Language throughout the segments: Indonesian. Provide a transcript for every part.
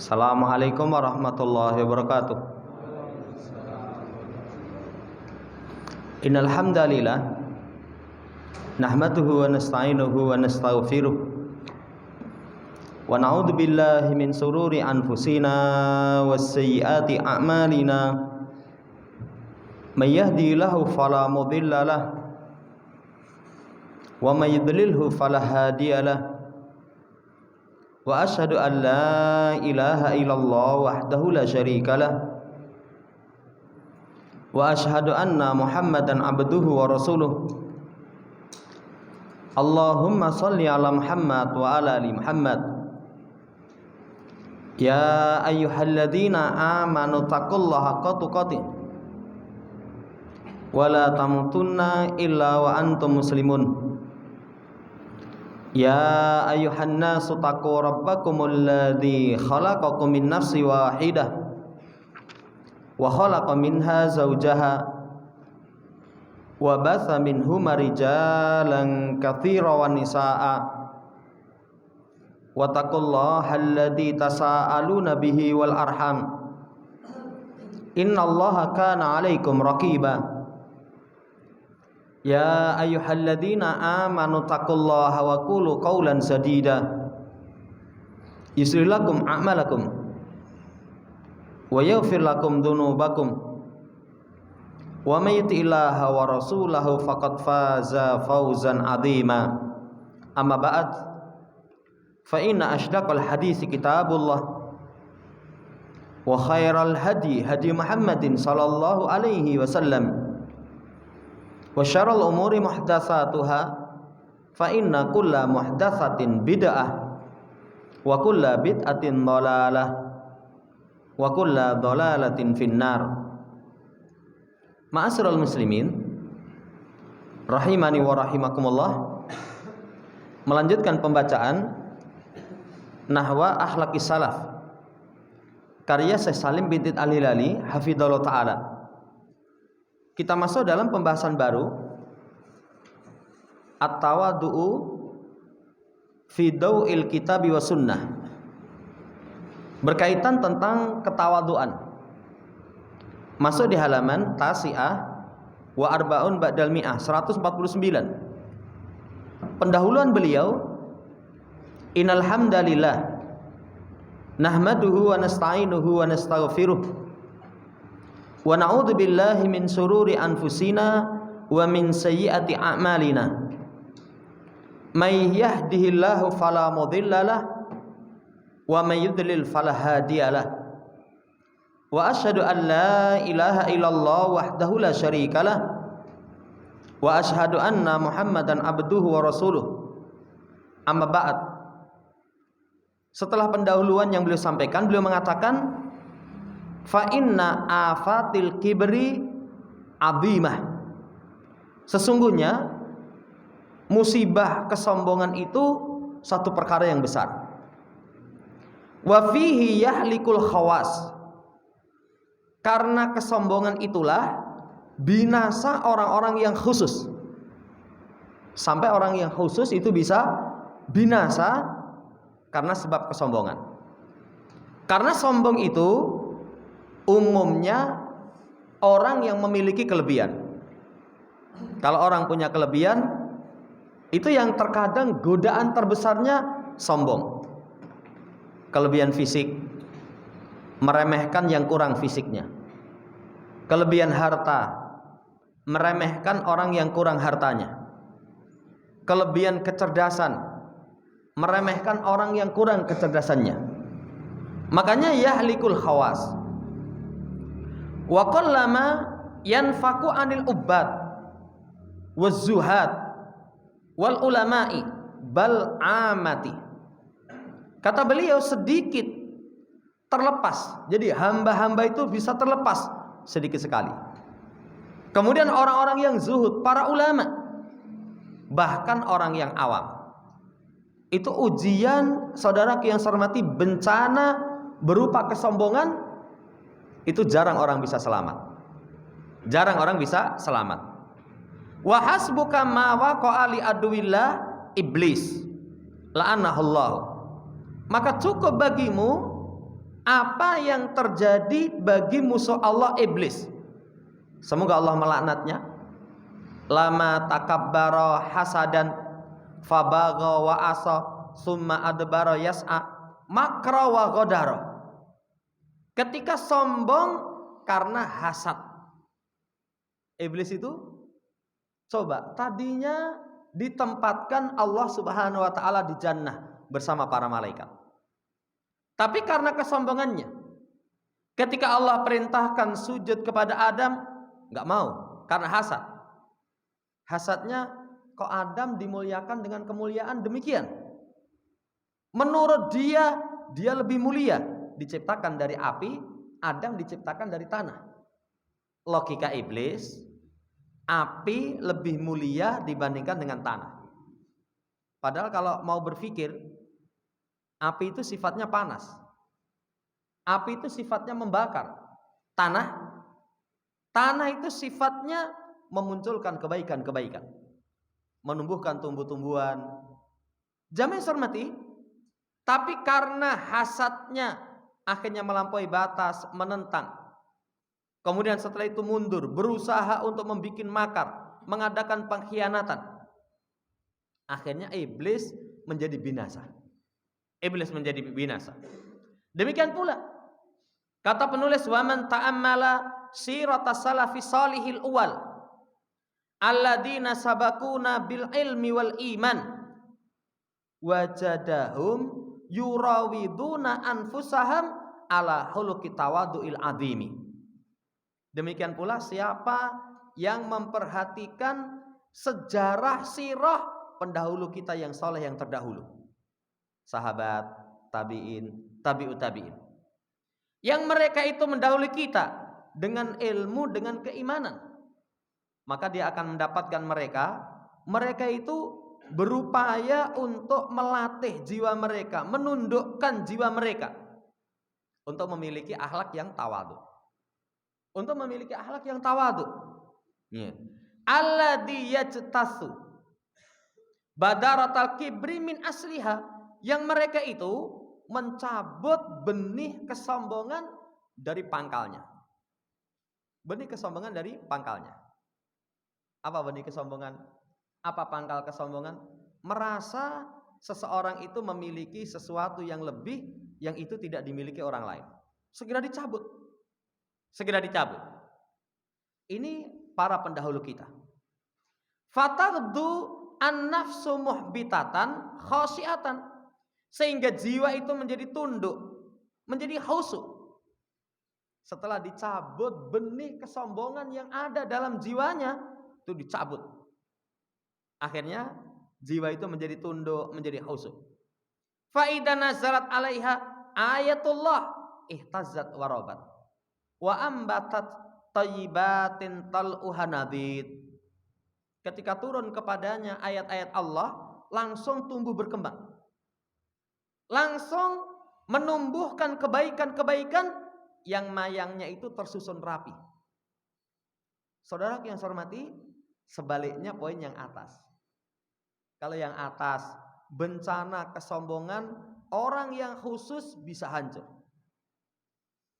Assalamualaikum warahmatullahi wabarakatuh. Innal hamdalillah nahmaduhu wa nasta'inuhu wa nastaghfiruh wa na'udzu billahi min sururi anfusina wasayyiati a'malina. May yahdihillahu fala mudilla lahu wa may yudlilhu fala hadiya lahu. Wa asyhadu an la ilaha illallah wahdahu la syarika lah wa asyhadu anna Muhammadan abduhu wa rasuluh. Allahumma shalli ala Muhammad wa ala ali Muhammad. Ya ayyuhalladzina amanu taqullaha haqqa tuqatih wa la tamutunna illa wa antum muslimun. Ya ayyuhan nasu taqu rabbakumul ladzi khalaqakum min nafsin wahidah wa khalaqa minha zawjaha wa batha minhuma rijalan katsiran wa nisaa'a wa taqullaha alladzi tasaaluna bihi wal arham innallaha kana 'alaikum raqiba. Ya ayyuhalladzina amanu taqullaha wa qulu qawlan sadida yuslih lakum a'malakum wa yaghfir lakum dzunubakum wa may yuti'illaha wa rasulahu faqad faza fawzan 'azima. Amma ba'd, fa inna ashdaqal haditsi kitabullah wa khairal hadi hadi Muhammadin sallallahu alaihi wasallam wa syarrul umuri muhdatsatuha fa inna kulla muhdatsatin bid'ah wa kulla bid'atin dhalalah wa kulla dhalalatin finnar. Ma'asyiral muslimin rahimani wa rahimakumullah, melanjutkan pembacaan Nahwa Akhlaqis Salaf karya Syekh Salim bin Al-Hilali hafizallahu taala. Kita masuk dalam pembahasan baru, at-tawadhu'u fi daw'il kitabi wa sunnah, berkaitan tentang ketawaduan. Masuk di halaman Tasi'ah wa Arba'un Ba'dal Mi'ah 149. Pendahuluan beliau, innal hamdalillah nahmaduhu wa nasta'inuhu wa nastaghfiruh wa na'udzu billahi min sururi anfusina wa min sayyiati a'malina. May yahdihillahu fala mudilla lahu wa may yudlil fala hadiya lahu. Wa asyhadu an la ilaha illallah wahdahu la syarika lah wa asyhadu anna Muhammadan abduhu wa rasuluh. Amma ba'd. Setelah pendahuluan yang beliau sampaikan, beliau mengatakan fa inna afatil kibri azimah. Sesungguhnya musibah kesombongan itu satu perkara yang besar. Wa fihi yahlikul khawas. Karena kesombongan itulah binasa orang-orang yang khusus. Sampai orang yang khusus itu bisa binasa karena sebab kesombongan. Karena sombong itu umumnya orang yang memiliki kelebihan. Kalau orang punya kelebihan, itu yang terkadang godaan terbesarnya sombong. Kelebihan fisik, meremehkan yang kurang fisiknya. Kelebihan harta, meremehkan orang yang kurang hartanya. Kelebihan kecerdasan, meremehkan orang yang kurang kecerdasannya. Makanya yahlikul khawas. Wa qallama yanfaku anil ubbad waz zuhad wal ulama'i bal amati. Kata beliau, sedikit terlepas. Jadi hamba-hamba itu bisa terlepas sedikit sekali. Kemudian orang-orang yang zuhud, para ulama, bahkan orang yang awam. Itu ujian, saudaraku yang saya hormati, bencana berupa kesombongan. Itu jarang orang bisa selamat. Jarang orang bisa selamat. Wa hasbuka ma waqa'a li aduwillah iblis la'anahullah. Maka cukup bagimu apa yang terjadi bagi musuh Allah iblis. Semoga Allah melaknatnya. Lama takabbara hasadan fabagha wa asa summa adbara yas'a makra wa ghadara. Ketika sombong karena hasad. Iblis itu coba tadinya ditempatkan Allah Subhanahu wa taala di jannah bersama para malaikat. Tapi karena kesombongannya, ketika Allah perintahkan sujud kepada Adam, enggak mau karena hasad. Hasadnya, kok Adam dimuliakan dengan kemuliaan demikian? Menurut dia lebih mulia, diciptakan dari api, Adam diciptakan dari tanah. Logika iblis, api lebih mulia dibandingkan dengan tanah. Padahal kalau mau berpikir, api itu sifatnya panas. Api itu sifatnya membakar. Tanah itu sifatnya memunculkan kebaikan-kebaikan, menumbuhkan tumbuh-tumbuhan. Jamaah hormati, tapi karena hasadnya akhirnya melampaui batas, menentang. Kemudian setelah itu mundur, berusaha untuk membuat makar, mengadakan pengkhianatan. Akhirnya iblis menjadi binasa. Iblis menjadi binasa. Demikian pula kata penulis, wa man ta'ammala siratas salafi salihil awal alladzina sabaquna bil ilmi wal iman wajadahum yurawiduna anfusahum ala khuluqi tawaddu'il azimi. Demikian pula siapa yang memperhatikan sejarah sirah pendahulu kita yang soleh yang terdahulu, sahabat, tabi'in, tabi'ut tabi'in, yang mereka itu mendahului kita dengan ilmu, dengan keimanan, maka dia akan mendapatkan mereka itu berupaya untuk melatih jiwa mereka, menundukkan jiwa mereka untuk memiliki akhlak yang tawadhu. Untuk memiliki akhlak yang tawadhu. Alladzi yajtasu badaratal kibri min asliha, yang mereka itu mencabut benih kesombongan dari pangkalnya. Benih kesombongan dari pangkalnya. Apa benih kesombongan? Apa pangkal kesombongan? Merasa seseorang itu memiliki sesuatu yang lebih, yang itu tidak dimiliki orang lain. Segera dicabut. Segera dicabut. Ini para pendahulu kita. Fatardu an-nafsu muhbitatan khasyiatan, sehingga jiwa itu menjadi tunduk, menjadi khusyuk. Setelah dicabut benih kesombongan yang ada dalam jiwanya, itu dicabut. Akhirnya jiwa itu menjadi tunduk, menjadi khusyuk. Fa idza nazalat 'alaiha ayatullah ihtazzat wa rabat wa ambatat thayyibatin tal'uha nadid. Ketika turun kepadanya ayat-ayat Allah, langsung tumbuh berkembang, langsung menumbuhkan kebaikan-kebaikan yang mayangnya itu tersusun rapi. Saudara yang saya hormati, sebaliknya poin yang atas. Kalau yang atas bencana kesombongan, orang yang khusus bisa hancur.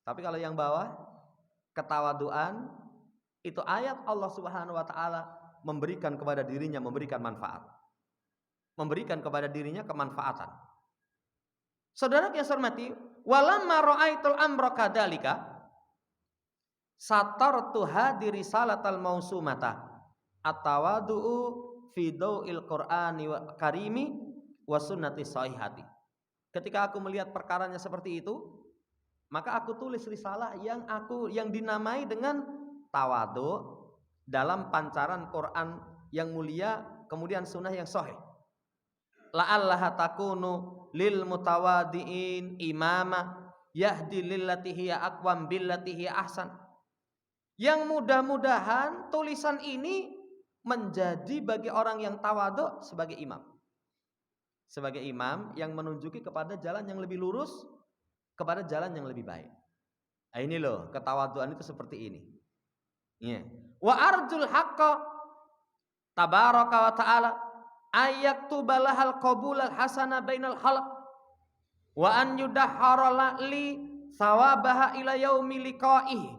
Tapi kalau yang bawah ketawaduan, itu ayat Allah Subhanahu wa taala memberikan kepada dirinya, memberikan manfaat. Memberikan kepada dirinya kemanfaatan. Saudara yang saya hormati, walamma ra'aitul amra kadzalika satartu hadiri salatal mausumata at-tawadu'u fi dawil qur'ani wa karimi wa sunnati sahihati. Ketika aku melihat perkaranya seperti itu, maka aku tulis risalah yang dinamai dengan tawadhu dalam pancaran Quran yang mulia, kemudian sunnah yang sahih. La'allaha takunu lil mutawadiin imama yahdi lillati hiya aqwam billati hiya ahsan. Yang mudah-mudahan tulisan ini menjadi bagi orang yang tawadhu sebagai imam. Sebagai imam yang menunjuki kepada jalan yang lebih lurus, kepada jalan yang lebih baik. Nah, ini loh, ketawaduan itu seperti ini. Wa arjul haqqa tabaraka wa ta'ala ayaktubalahal qabulal hasana bainal khalq wa an yudahhara li thawabaha ila yaumi liqa'ih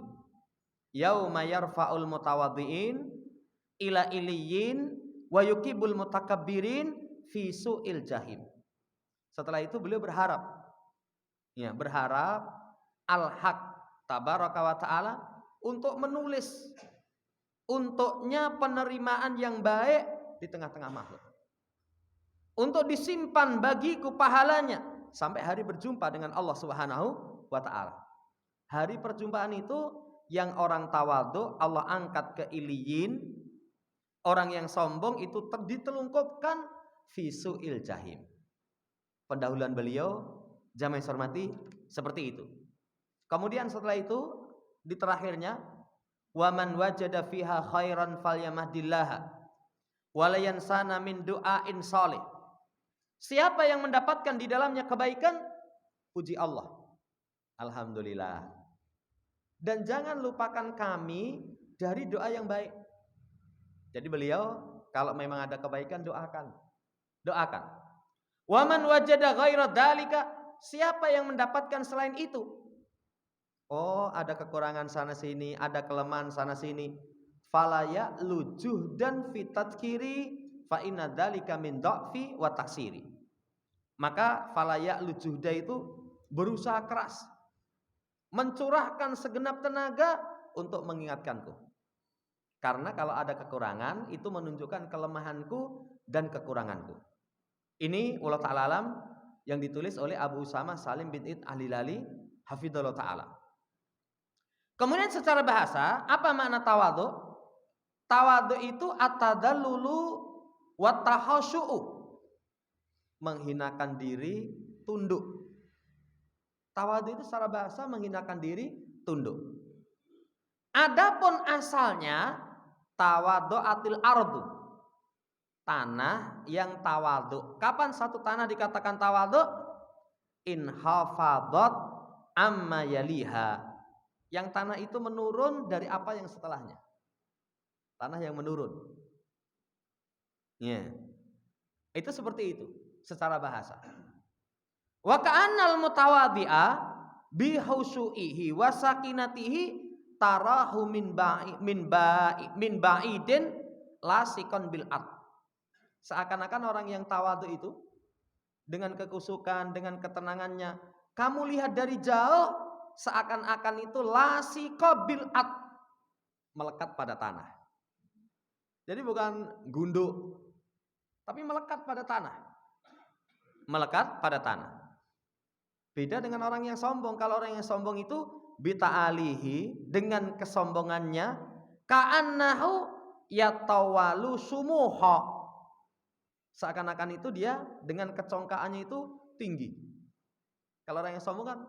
yauma yarfa'ul mutawaddiin ila iliyyin wa yukibul mutakabbirin fi su'il jahim. Setelah itu beliau berharap Al-Haq tabaraka wa ta'ala untuk menulis untuknya penerimaan yang baik di tengah-tengah makhluk, untuk disimpan bagiku pahalanya sampai hari berjumpa dengan Allah Subhanahu wa ta'ala. Hari perjumpaan itu yang orang tawadhu Allah angkat ke iliyyin, orang yang sombong itu ditelungkupkan fi su'il jahim. Pendahuluan beliau jamaah hormati seperti itu. Kemudian setelah itu di terakhirnya, wa man wajada fiha khairan falyamahdillaha wa la yansana min du'ain shalih. Siapa yang mendapatkan di dalamnya kebaikan, puji Allah, alhamdulillah, dan jangan lupakan kami dari doa yang baik. Jadi beliau kalau memang ada kebaikan doakan. Wa man wajada ghaira dzalika, siapa yang mendapatkan selain itu, oh ada kekurangan sana sini, ada kelemahan sana sini, falaya lujuh dan fitat kiri fa inna dzalika min dha'fi wa taksiri. Maka falaya lujuhda itu berusaha keras, mencurahkan segenap tenaga untuk mengingatkanku. Karena kalau ada kekurangan itu menunjukkan kelemahanku dan kekuranganku. Ini wallahu ta'ala alam yang ditulis oleh Abu Usama Salim bin Id Al-Hilali hafidhallahu ta'ala. Kemudian secara bahasa, apa makna tawadhu? Tawadhu itu at-tadallulu wa tahashu'u, menghinakan diri, tunduk. Tawadhu itu secara bahasa menghinakan diri, tunduk. Adapun asalnya tawadhu'atil ardu, tanah yang tawadhu. Kapan satu tanah dikatakan tawadhu? In hafadat amma yaliha, yang tanah itu menurun dari apa yang setelahnya. Tanah yang menurun. Ya. Itu seperti itu secara bahasa. Wa ka'annal mutawadhi'a bi khushu'ihi wa sakinatihi tarahu min ba'idin lasikon bil ard. Seakan-akan orang yang tawadhu itu dengan kekusukan, dengan ketenangannya, kamu lihat dari jauh, seakan-akan itu lasiko bil ard, melekat pada tanah. Jadi bukan gunduk, tapi melekat pada tanah. Melekat pada tanah. Beda dengan orang yang sombong. Kalau orang yang sombong itu bita'alihi, dengan kesombongannya, ka'annahu yatawalu sumuha, seakan-akan itu dia dengan kecongkaannya itu tinggi. Kalau orang yang sombong kan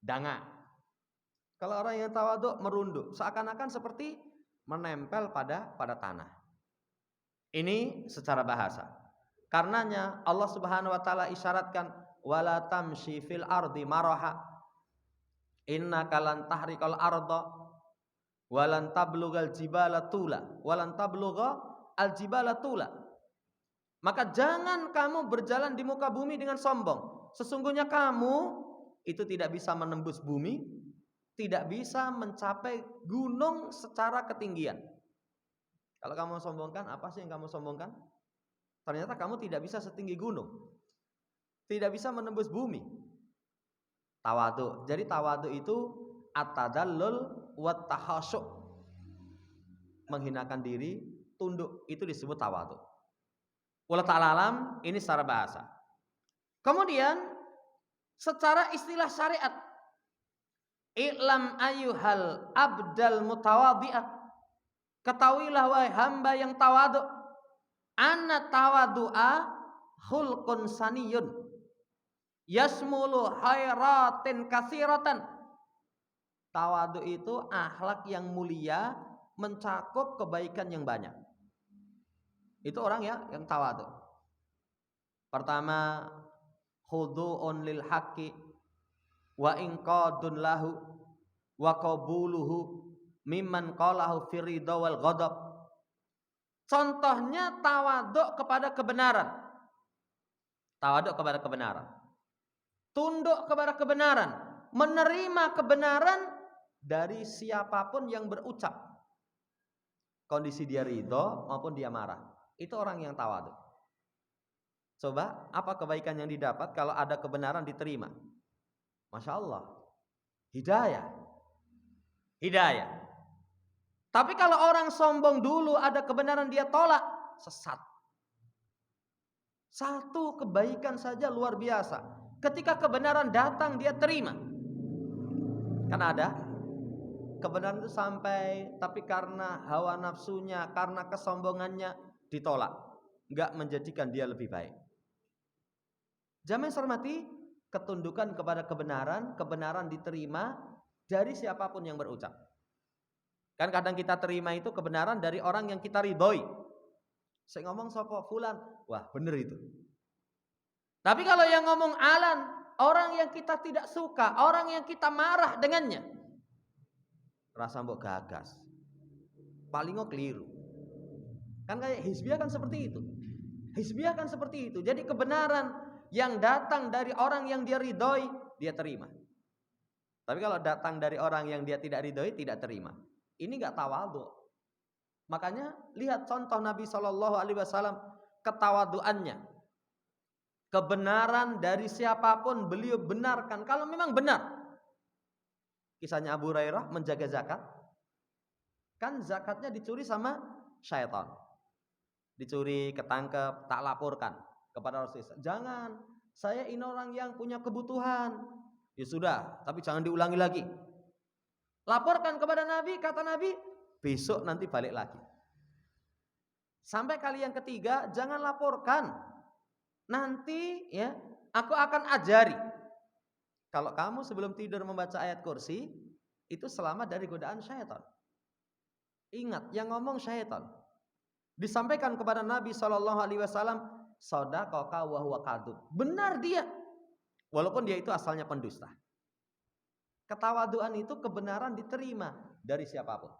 danga. Kalau orang yang tawadhu merunduk, seakan-akan seperti menempel pada tanah. Ini secara bahasa. Karenanya Allah Subhanahu wa taala isyaratkan wala tamshi fil ardi maraha innaka lan tahriqal arda walan tablughal jibala tula walan tablugha al jibala tula. Maka jangan kamu berjalan di muka bumi dengan sombong. Sesungguhnya kamu itu tidak bisa menembus bumi, tidak bisa mencapai gunung secara ketinggian. Kalau kamu sombongkan, apa sih yang kamu sombongkan? Ternyata kamu tidak bisa setinggi gunung, tidak bisa menembus bumi. Tawadhu. Jadi tawadhu itu at-tadallul wa tahasyu', menghinakan diri, tunduk, itu disebut tawadhu. Wallahu ta'ala alam, ini secara bahasa. Kemudian secara istilah syariat, i'lam ayyuhal abdal mutawadhi'ah, ketahuilah wahai hamba yang tawadhu, anna tawadhu'a khulqun saniyun yasmulu khairatin katsiratan. Tawadhu itu akhlak yang mulia, mencakup kebaikan yang banyak. Itu orang ya yang tawadhu. Pertama, khudu'un lil haqqi wa inqadun lahu wa qabuluhu mimman qalahu fi ridha wal ghadab. Contohnya tawadhu kepada kebenaran. Tawadhu kepada kebenaran. Tunduk kepada kebenaran. menerima kebenaran dari siapapun yang berucap. Kondisi dia ridho maupun dia marah. Itu orang yang tawadhu. Coba apa kebaikan yang didapat kalau ada kebenaran diterima? Masya Allah. Hidayah. Tapi kalau orang sombong dulu ada kebenaran dia tolak, sesat. Satu kebaikan saja luar biasa. Ketika kebenaran datang dia terima. Kan ada kebenaran itu sampai tapi karena hawa nafsunya, karena kesombongannya ditolak. Enggak menjadikan dia lebih baik. Jamaah hormati, ketundukan kepada kebenaran diterima dari siapapun yang berucap. Kan kadang kita terima itu kebenaran dari orang yang kita ridhoi. Saya ngomong sapa fulan, wah bener itu. Tapi kalau yang ngomong alan, orang yang kita tidak suka, orang yang kita marah dengannya, rasa mbok gagas. Paling keliru. Kan kayak hizbiyah kan seperti itu. Jadi kebenaran yang datang dari orang yang dia ridhoi, dia terima. Tapi kalau datang dari orang yang dia tidak ridhoi, tidak terima. Ini enggak tawadhu. Makanya lihat contoh Nabi SAW, ketawaduannya. Kebenaran dari siapapun beliau benarkan kalau memang benar. Kisahnya Abu Hurairah menjaga zakat. Kan zakatnya dicuri sama syaitan. Dicuri, ketangkep, tak laporkan kepada Rasulullah. Jangan, saya ini orang yang punya kebutuhan. Ya sudah, tapi jangan diulangi lagi. Laporkan kepada Nabi, kata Nabi, besok nanti balik lagi. Sampai kali yang ketiga, jangan laporkan. Nanti ya, aku akan ajari. Kalau kamu sebelum tidur membaca ayat kursi, itu selamat dari godaan syaitan. Ingat, yang ngomong syaitan. Disampaikan kepada Nabi SAW, shadaqaka wa huwa kadzub. Benar dia, walaupun dia itu asalnya pendusta. Ketawaduan itu kebenaran diterima dari siapapun,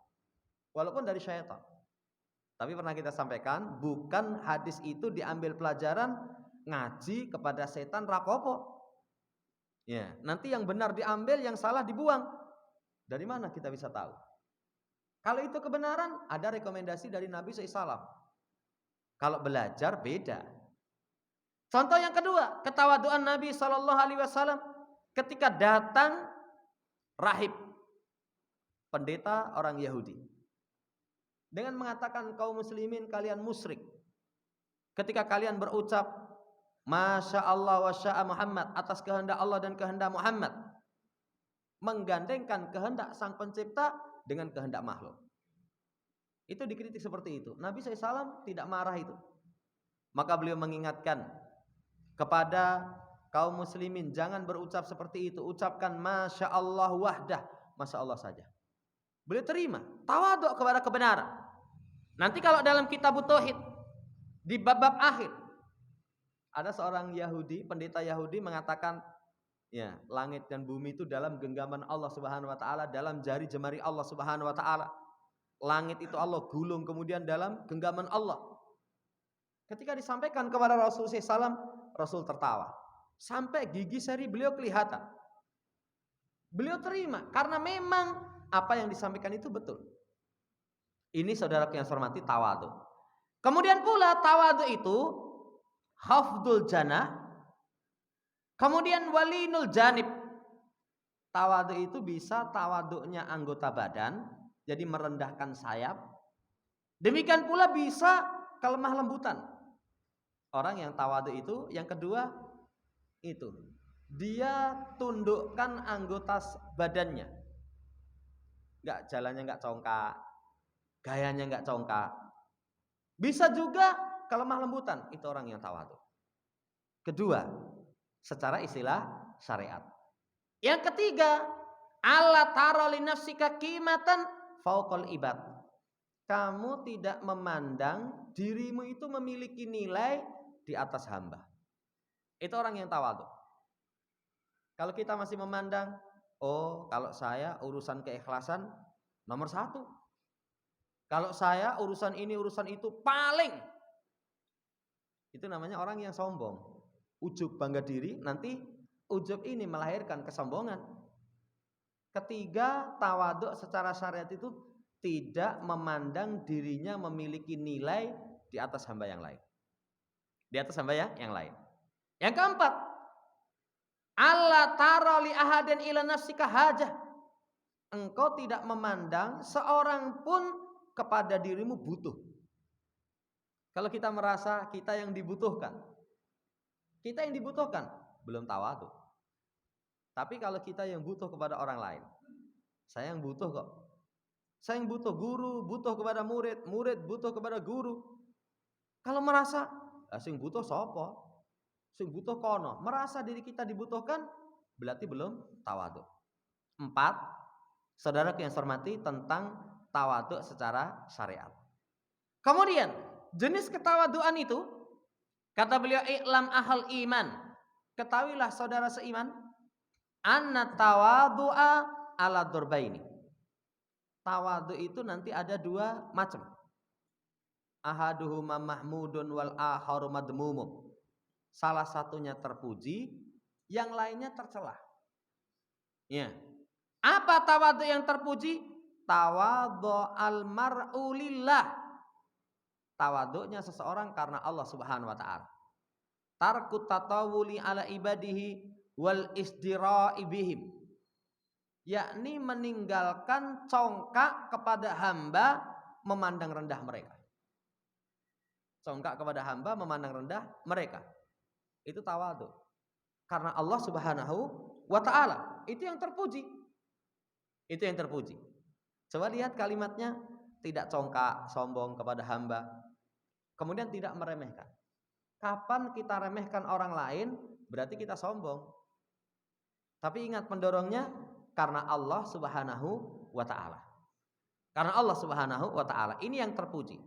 walaupun dari syaitan. Tapi pernah kita sampaikan, bukan hadis itu diambil pelajaran ngaji kepada setan rapopo. Ya, nanti yang benar diambil, yang salah dibuang. Dari mana kita bisa tahu? Kalau itu kebenaran, ada rekomendasi dari Nabi SAW. Kalau belajar beda. Contoh yang kedua, ketawaduan Nabi SAW ketika datang rahib, pendeta orang Yahudi, dengan mengatakan kaum muslimin kalian musyrik. Ketika kalian berucap Masya Allah wa sya'a Muhammad, atas kehendak Allah dan kehendak Muhammad, menggandengkan kehendak sang pencipta dengan kehendak makhluk. Itu dikritik seperti itu. Nabi SAW tidak marah itu. Maka beliau mengingatkan kepada kaum muslimin, jangan berucap seperti itu. Ucapkan Masya Allah wahdah, Masya Allah saja. Beliau terima, tawadhu kepada kebenaran. Nanti kalau dalam kitab Tauhid, di bab-bab akhir, ada seorang Yahudi, pendeta Yahudi mengatakan, ya, langit dan bumi itu dalam genggaman Allah Subhanahu wa taala, dalam jari jemari Allah Subhanahu wa taala. Langit itu Allah gulung kemudian dalam genggaman Allah. Ketika disampaikan kepada Rasulullah SAW, Rasul tertawa. Sampai gigi seri beliau kelihatan. Beliau terima karena memang apa yang disampaikan itu betul. Ini saudaraku yang saya hormati, tawadhu. Kemudian pula tawadhu itu hafdul janah, kemudian walinul janib. Tawadhu itu bisa tawadhunya anggota badan, jadi merendahkan sayap. Demikian pula bisa kelemah lembutan. Orang yang tawadhu itu, yang kedua itu, dia tundukkan anggota badannya. Enggak, jalannya enggak congkak, gayanya enggak congkak. Bisa juga kelemah lembutan, itu orang yang tawadhu. Kedua, secara istilah syariat. Yang ketiga, alla tara li nafsika qimatan fauqal ibad. Kamu tidak memandang dirimu itu memiliki nilai di atas hamba. Itu orang yang tawadhu. Kalau kita masih memandang, oh kalau saya urusan keikhlasan nomor 1. Kalau saya urusan ini urusan itu paling. Itu namanya orang yang sombong. Ujub bangga diri, nanti ujub ini melahirkan kesombongan. Ketiga, tawadhu secara syariat itu tidak memandang dirinya memiliki nilai di atas hamba yang lain. Di atas hamba yang lain. Yang keempat, alla tara li ahadin ila nafsika hajah. Engkau tidak memandang seorang pun kepada dirimu butuh. Kalau kita merasa kita yang dibutuhkan, belum tawadhu. Tapi kalau kita yang butuh kepada orang lain, saya yang butuh kok. Saya yang butuh, guru butuh kepada murid, murid butuh kepada guru. Kalau merasa sing butuh sapa? Sing butuh kono, merasa diri kita dibutuhkan, berarti belum tawadhu. 4, saudara yang saya hormati, tentang tawadhu secara syariat. Kemudian, jenis ketawaduan itu, kata beliau, i'lam ahal iman. Ketahuilah saudara seiman, anna tawadu'a ala durbaini. Tawadhu itu nanti ada 2 macam. Ahaduhuma mahmudun wal akharu madmumum. Salah satunya terpuji, yang lainnya tercela. Ya. Apa tawadhu yang terpuji? Tawadhu al mar'u lillah. Tawadhunya seseorang karena Allah Subhanahu wa taala. Tarku tatawuli ala ibadihi wal isdira'i bihim. Yakni meninggalkan congkak kepada hamba, memandang rendah mereka. Congkak kepada hamba, memandang rendah mereka. Itu tawadhu. Karena Allah Subhanahu wa taala, itu yang terpuji. Itu yang terpuji. Coba lihat kalimatnya, tidak congkak, sombong kepada hamba. Kemudian tidak meremehkan. Kapan kita remehkan orang lain, berarti kita sombong. Tapi ingat pendorongnya, karena Allah Subhanahu wa taala. Karena Allah Subhanahu wa taala, ini yang terpuji.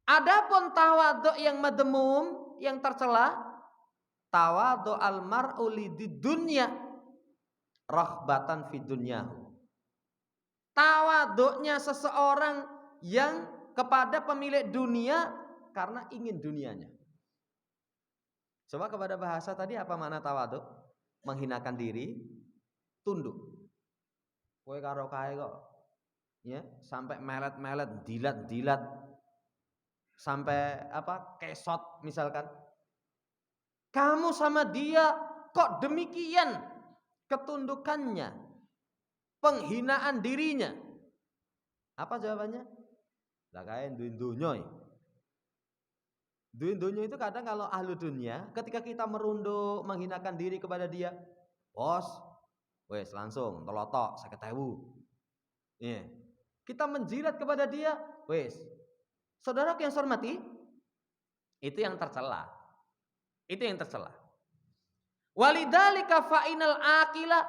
Adapun tawadhu yang madmum, yang tercela, tawadhu al mar'u lidid dunya rahbatan fid dunyahu. Tawadhunya seseorang yang kepada pemilik dunia karena ingin dunianya. Coba kepada bahasa tadi apa makna tawadhu? Menghinakan diri, tunduk. Kowe karo kae kok. Ya, sampai melet-melet, dilat-dilat. Sampai kesot misalkan. Kamu sama dia kok demikian ketundukannya, penghinaan dirinya. Apa jawabannya? Lah kae duwe-dunyo. Dunia itu kadang kalau ahlu dunia, ketika kita merunduk menghinakan diri kepada dia, bos, wes langsung telotok 50.000. Iya. Kita menjilat kepada dia, wes. Saudara yang saya hormati, itu yang tercela. Itu yang tercela. Walidzalika fa'inal aqila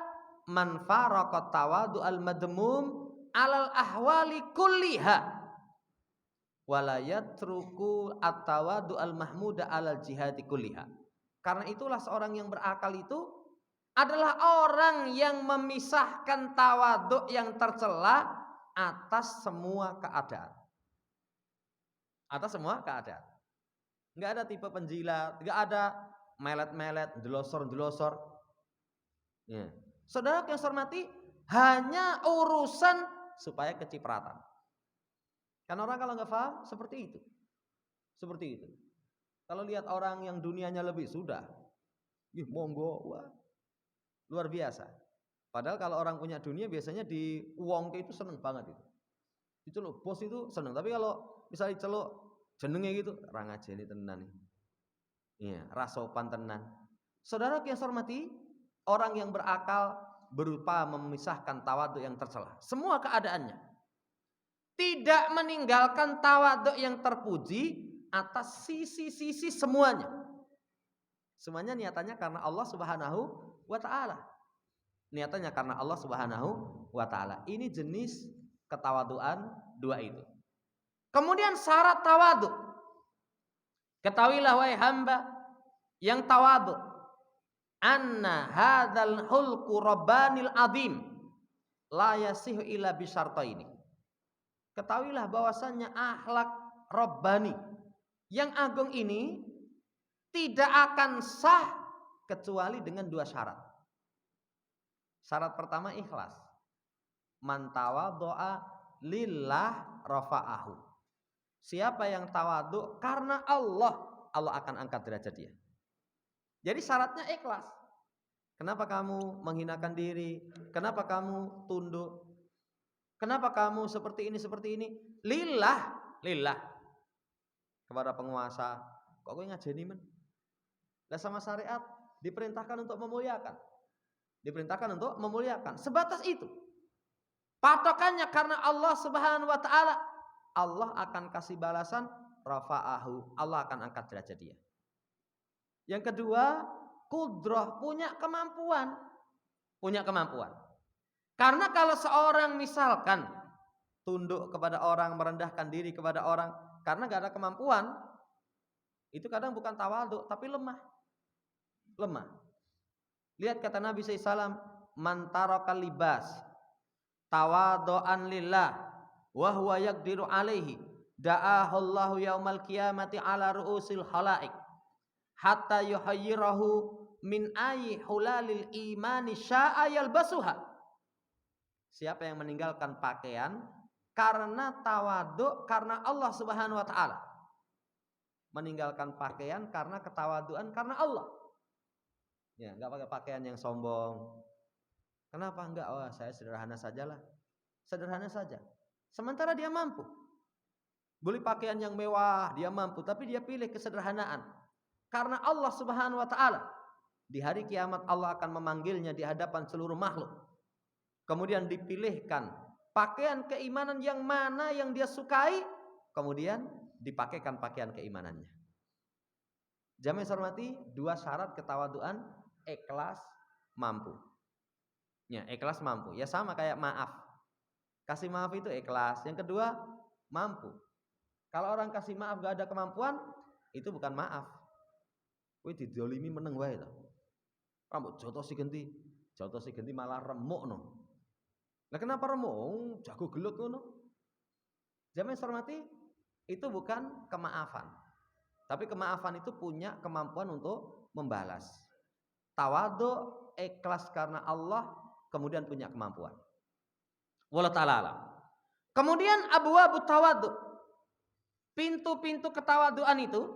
man faraqa tawadhu al madmum alal ahwali kulliha. Walayatruku at-tawadhu al-mahmuda alal jihadi kulliha. Karena itulah seorang yang berakal itu adalah orang yang memisahkan tawadhu yang tercela atas semua keadaan. Atas semua keadaan. Enggak ada tipe penjilat, enggak ada melet-melet, delosor-delosor. Ya. Saudara yang saya hormati, hanya urusan supaya kecipratan. Karena orang kalau nggak paham seperti itu. Seperti itu. Kalau lihat orang yang dunianya lebih sudah, monggo, wah, luar biasa. Padahal kalau orang punya dunia biasanya di uang itu seneng banget itu. Diceluk bos itu seneng. Tapi kalau misalnya diceluk jenenge gitu, orang aja ini tenan nih. Iya, rasopan tenan. Saudara yang saya hormati, orang yang berakal berupa memisahkan tawadhu yang tercela. Semua keadaannya. Tidak meninggalkan tawadhu yang terpuji atas sisi-sisi semuanya. Semuanya niatannya karena Allah Subhanahu wa taala. Niatannya karena Allah Subhanahu wa taala. Ini jenis ketawaduan 2 itu. Kemudian syarat tawadhu. Ketahuilah wahai hamba yang tawadhu, anna hadzal hulqu rabbanil azim la yasihu illa bi syartaini. Ketahuilah bahwasannya akhlak Rabbani yang agung ini tidak akan sah kecuali dengan 2 syarat. Syarat pertama ikhlas. Man tawaddo'a lillah rafa'ahu. Siapa yang tawadhu karena Allah, Allah akan angkat derajat dia. Jadi syaratnya ikhlas. Kenapa kamu menghinakan diri? Kenapa kamu tunduk? Kenapa kamu seperti ini? Lillah, lillah. Kepada penguasa. Kok gue ngajeni men? Lah sama syariat diperintahkan untuk memuliakan. Diperintahkan untuk memuliakan. Sebatas itu. Patokannya karena Allah Subhanahu wa taala. Allah akan kasih balasan rafa'ahu. Allah akan angkat derajat dia. Yang kedua, kudrah, punya kemampuan. Punya kemampuan. Karena kalau seorang misalkan tunduk kepada orang, merendahkan diri kepada orang karena gak ada kemampuan, itu kadang bukan tawadhu tapi lemah. Lemah. Lihat kata Nabi SAW, man tarakal libas tawadhu'an lillah wa huwa yaqdiru alaihi da'ahu Allahu yaumal qiyamati ala ru'usil khalaik hatta yuhayyirahu min ayyi hulalil imani sya'a yalbasuha. Siapa yang meninggalkan pakaian karena tawadhu karena Allah Subhanahu wa taala. Meninggalkan pakaian karena ketawaduan karena Allah. Ya, enggak pakai pakaian yang sombong. Kenapa enggak? Oh, saya sederhana sajalah. Sederhana saja. Sementara dia mampu. Beli pakaian yang mewah, dia mampu, tapi dia pilih kesederhanaan. Karena Allah Subhanahu wa taala. Di hari kiamat Allah akan memanggilnya di hadapan seluruh makhluk. Kemudian dipilihkan pakaian keimanan yang mana yang dia sukai, kemudian dipakaikan pakaian keimanannya. Jamaah hormati, dua syarat ketawaduan, ikhlas, mampu. Ya, ikhlas mampu. Ya sama kayak maaf. Kasih maaf itu ikhlas. Yang kedua, mampu. Kalau orang kasih maaf gak ada kemampuan, itu bukan maaf. Kowe didolimi meneng wae to. Rambut jotos si genti malah remuk no. Nah kenapa remuk? Jago gelut ngono. Jamaah hormati, itu bukan kemaafan. Tapi kemaafan itu punya kemampuan untuk membalas. Tawadhu, ikhlas karena Allah, kemudian punya kemampuan. Wallahu ta'ala alam. Kemudian abwaabut tawadhu. Pintu-pintu ketawaduan itu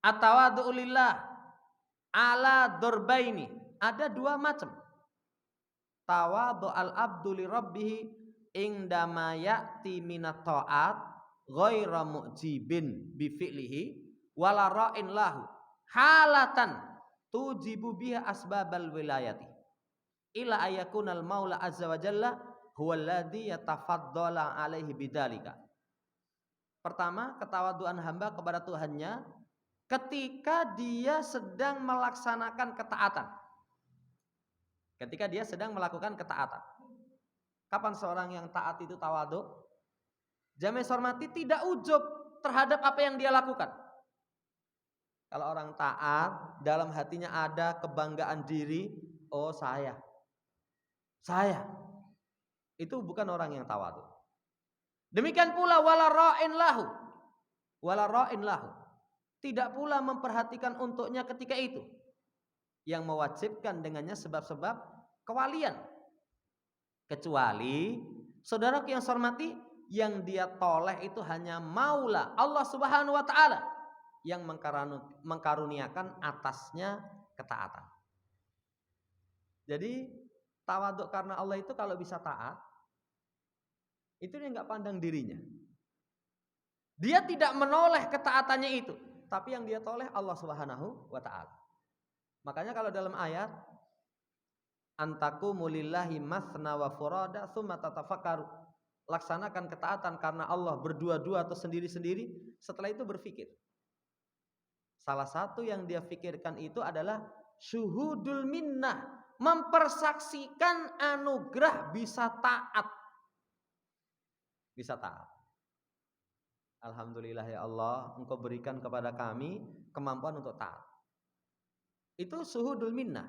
at-tawadhu lillah ala dorbaini. Ada dua macam. Tawadhu al-abdu li rabbih indama ya'ti minat ta'at ghaira mu'jibin bi fi'lihi wala ra'in lahu halatan tujibu biha asbabal wilayati ila ayakunal maula azza wa jalla huwallazi yatafaddala alaihi bidzalika. Pertama, ketawaduan hamba kepada Tuhannya ketika dia sedang melaksanakan ketaatan. Ketika dia sedang melakukan ketaatan. Kapan seorang yang taat itu tawadhu? Jamaah hormati, tidak ujub terhadap apa yang dia lakukan. Kalau orang taat, dalam hatinya ada kebanggaan diri, oh saya. Itu bukan orang yang tawadhu. Demikian pula wala ra'in lahu. Tidak pula memperhatikan untuknya ketika itu. Yang mewajibkan dengannya sebab-sebab kewalian. Kecuali saudara yang hormati, yang dia toleh itu hanya maula Allah Subhanahu wa taala yang mengkaruniakan atasnya ketaatan. Jadi tawadhu karena Allah itu kalau bisa taat, itu dia nggak pandang dirinya. Dia tidak menoleh ketaatannya itu, tapi yang dia toleh Allah Subhanahu wa taala. Makanya kalau dalam ayat antaqumu lillahi masna wa furada tsumma tatafakkaru, laksanakan ketaatan karena Allah berdua-dua atau sendiri-sendiri, setelah itu berpikir. Salah satu yang dia pikirkan itu adalah syuhudul minnah, mempersaksikan anugerah bisa taat. Bisa taat. Alhamdulillah ya Allah, Engkau berikan kepada kami kemampuan untuk taat. Itu syuhudul minnah.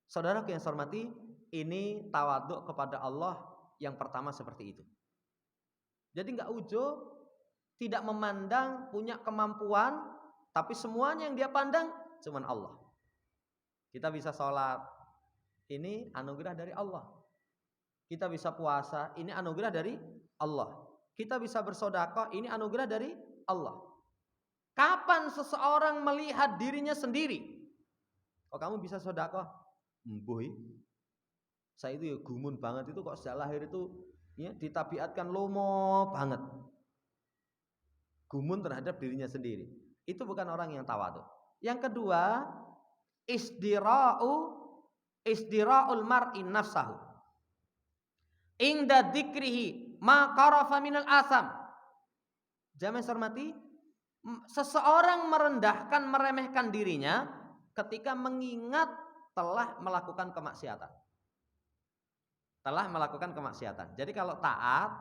Saudara yang saya hormati, ini tawadhu kepada Allah yang pertama seperti itu. Jadi enggak ujub, tidak memandang punya kemampuan, tapi semuanya yang dia pandang cuman Allah. Kita bisa sholat, ini anugerah dari Allah. Kita bisa puasa, ini anugerah dari Allah. Kita bisa bersedekah, ini anugerah dari Allah. Kapan seseorang melihat dirinya sendiri? Oh, kamu bisa sedekah? Mbuh, saya itu ya gumun banget itu kok sejak lahir itu ya ditabiatkan lomo banget. Gumun terhadap dirinya sendiri. Itu bukan orang yang tawadhu. Yang kedua, isdira'ul mar'i nafsahu. Inda dzikrihi ma qarafa minal asam. Jamaah hormati, seseorang merendahkan, meremehkan dirinya ketika mengingat telah melakukan kemaksiatan. Telah melakukan kemaksiatan. Jadi kalau taat,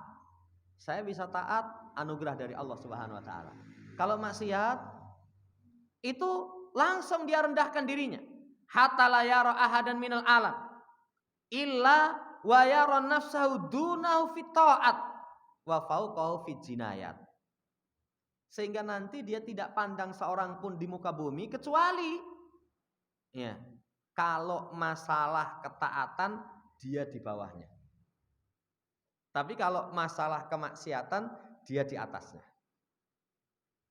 saya bisa taat anugerah dari Allah Subhanahu wa taala. Kalau maksiat itu langsung dia rendahkan dirinya. Hatta la yara ahadan minal alam illa wa yara nafsahu dunahu fit ta'at wa fauqahu fit jinayat. Sehingga nanti dia tidak pandang seorang pun di muka bumi kecuali ya, kalau masalah ketaatan dia di bawahnya. Tapi kalau masalah kemaksiatan dia di atasnya.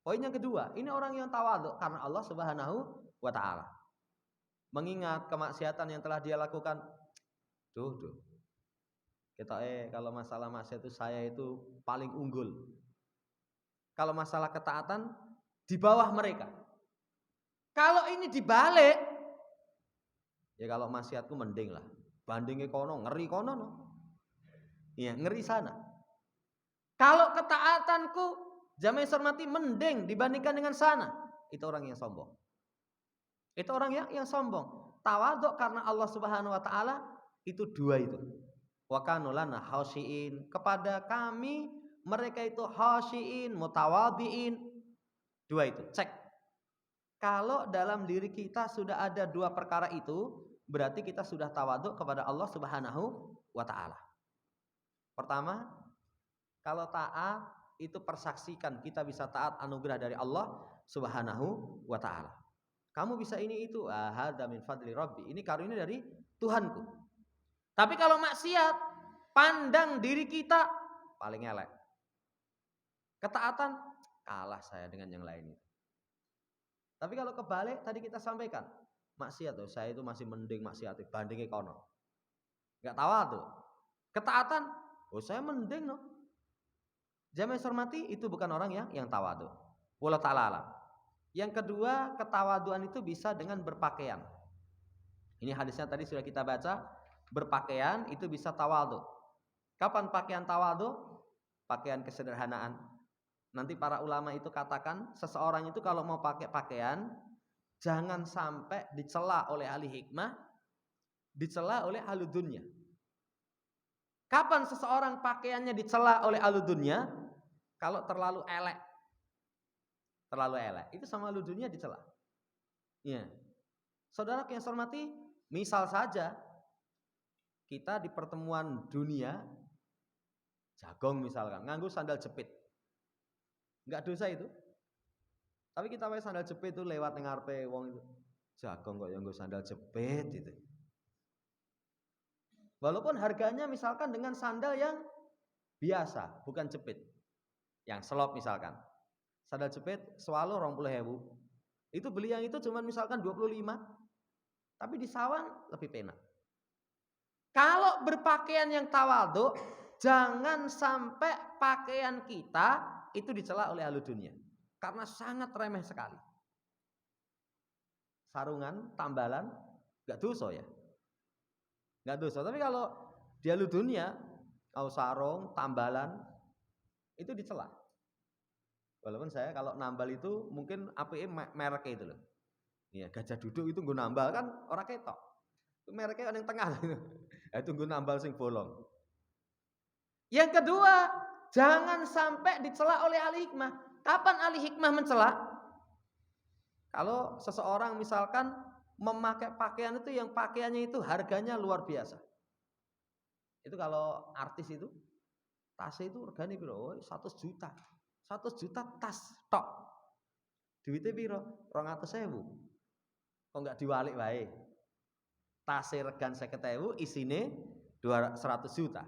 Poin yang kedua, ini orang yang tawadhu karena Allah Subhanahu wa taala. Mengingat kemaksiatan yang telah dia lakukan. Duh. Kita kalau masalah maksiat itu saya itu paling unggul. Kalau masalah ketaatan di bawah mereka. Kalau ini dibalik, ya kalau maksiatku mending lah. Bandingnya kono, ngeri kono no. Iya, ngeri sana. Kalau ketaatanku jamaah hormati mending dibandingkan dengan sana, itu orang yang sombong. Itu orang yang sombong. Tawadhu karena Allah Subhanahu wa taala itu dua itu. Wa kanu lana khashiin, kepada kami mereka itu khashiin, mutawadhiin. Dua itu, cek. Kalau dalam diri kita sudah ada dua perkara itu, berarti kita sudah tawadhu kepada Allah Subhanahu wa taala. Pertama, kalau taat itu persaksikan kita bisa taat anugerah dari Allah Subhanahu wa taala. Kamu bisa ini itu, hadza min fadli rabbi. Ini karunia dari Tuhanku. Tapi kalau maksiat, pandang diri kita paling elek. Ketaatan kalah saya dengan yang lain itu. Tapi kalau kebalik tadi kita sampaikan, maksiat tuh saya itu masih mending maksiat bandingnya kono. Enggak tawadhu. Ketaatan, saya mending no. Jamaah hormati, itu bukan orang yang tawadhu. Wallahu ta'ala alam. Yang kedua, ketawaduan itu bisa dengan berpakaian. Ini hadisnya tadi sudah kita baca, berpakaian itu bisa tawadhu. Kapan pakaian tawadhu? Pakaian kesederhanaan. Nanti para ulama itu katakan, seseorang itu kalau mau pakai pakaian, jangan sampai dicela oleh ahli hikmah, dicela oleh ahli dunya. Kapan seseorang pakaiannya dicela oleh ahli dunya? Kalau terlalu elek. Terlalu elek. Itu sama ahli dunya dicela. Ya. Saudara yang saya hormati, misal saja kita di pertemuan dunia jagong misalkan, nganggo sandal jepit. Enggak dosa itu. Tapi kita pakai sandal jepit itu lewat ning ngarepe wong itu. Jagong kok yang nggo sandal jepit itu. Walaupun harganya misalkan dengan sandal yang biasa, bukan jepit. Yang selop misalkan. Sandal jepit swalo 20.000. Itu beli yang itu cuma misalkan 25. Tapi di sawan lebih penak. Kalau berpakaian yang tawadhu, jangan sampai pakaian kita itu dicela oleh ahli dunia. Karena sangat remeh sekali. Sarungan, tambalan, enggak dosa ya. Enggak dosa. Tapi kalau di ahli dunia, kalau sarung, tambalan, itu dicela. Walaupun saya kalau nambal itu mungkin APE mereknya itu loh. Iya, gajah duduk itu nggo nambal kan ora ketok. Itu mereknya yang tengah gitu. Itu nggo nambal sing bolong. Yang kedua, jangan sampai dicela oleh ahli hikmah. Kapan ahli hikmah mencela? Kalau seseorang misalkan memakai pakaian itu yang pakaiannya itu harganya luar biasa. Itu kalau artis itu tasnya itu regane piro? 100 juta. 100 juta tas tok. Duitnya piro? 200.000. Kok enggak diwalik wae? Tasnya regan 50.000, isine 200 juta.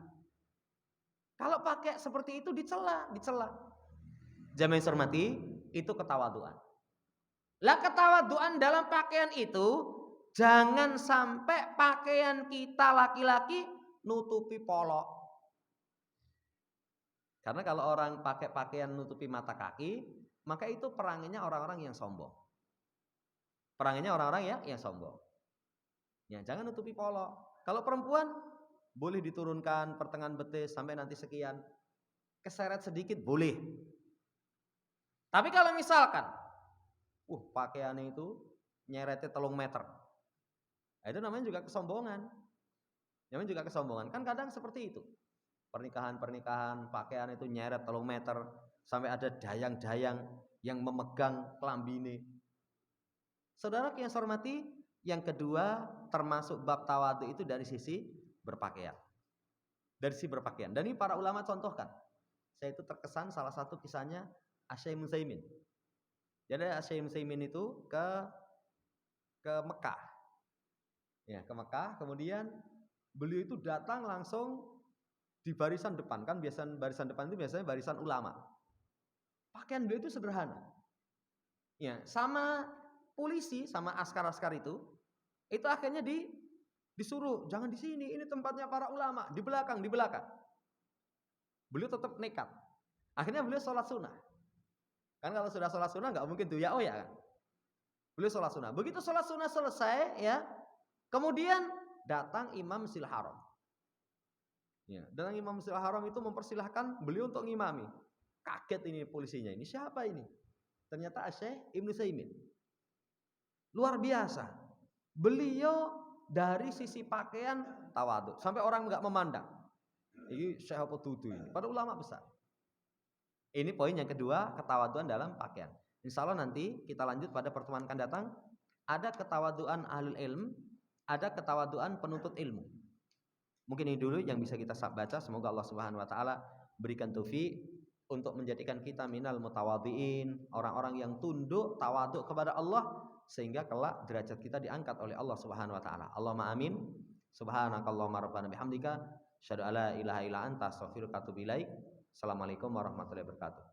Kalau pakai seperti itu dicela. Jamaah yang hormati, itu ketawaduan. Lah ketawaduan dalam pakaian itu jangan sampai pakaian kita laki-laki nutupi polok. Karena kalau orang pakai pakaian nutupi mata kaki, maka itu peranginya orang-orang yang sombong. Peranginya orang-orang yang sombong. Ya, jangan nutupi polok. Kalau perempuan boleh diturunkan pertengahan betis sampai nanti sekian. Keseret sedikit boleh. Tapi kalau misalkan pakaiannya itu nyeretnya 3 meter. Itu namanya juga kesombongan. Kan kadang seperti itu. Pernikahan pakaian itu nyeret 3 meter sampai ada dayang-dayang yang memegang klambine. Saudara yang saya hormati, yang kedua termasuk bab tawadhu itu dari sisi berpakaian. Dan ini para ulama contohkan. Saya itu terkesan salah satu kisahnya Asy-Syaikh Utsaimin. Jadi Asy-Syaikh Utsaimin itu ke Mekah. Ya, ke Mekah, kemudian beliau itu datang langsung di barisan depan, kan barisan depan itu biasanya barisan ulama. Pakaian beliau itu sederhana. Ya, sama polisi, sama askar-askar itu akhirnya disuruh jangan di sini, ini tempatnya para ulama, di belakang. Beliau tetap nekat. Akhirnya beliau sholat sunnah. Kan kalau sudah sholat sunnah nggak mungkin tuh ya kan. Beliau sholat sunnah. Begitu sholat sunnah selesai, ya, kemudian datang Imam Masjidil Haram. Ya, dan Imam Masjidil Haram itu mempersilahkan beliau untuk ngimami. Kaget ini polisinya, ini siapa ini? Ternyata Asy-Syaikh Ibnu Utsaimin. Luar biasa. Beliau dari sisi pakaian tawadhu sampai orang nggak memandang. Ini Syekh apa dudu ini? Pada ulama besar. Ini poin yang kedua, ketawaduan dalam pakaian. Insya Allah nanti kita lanjut pada pertemuan akan datang. Ada ketawaduan ahlul ilm, ada ketawaduan penuntut ilmu. Mungkin ini dulu yang bisa kita baca. Semoga Allah Subhanahu wa taala berikan taufik untuk menjadikan kita minal mutawadhiin, orang-orang yang tunduk tawaduk kepada Allah sehingga kelak derajat kita diangkat oleh Allah Subhanahu wa taala. Allahumma amin. Subhanakallahumma rabbana bihamdika asyhadu alla ilaha illa anta astaghfiruka wa atubu ilaik. Assalamualaikum warahmatullahi wabarakatuh.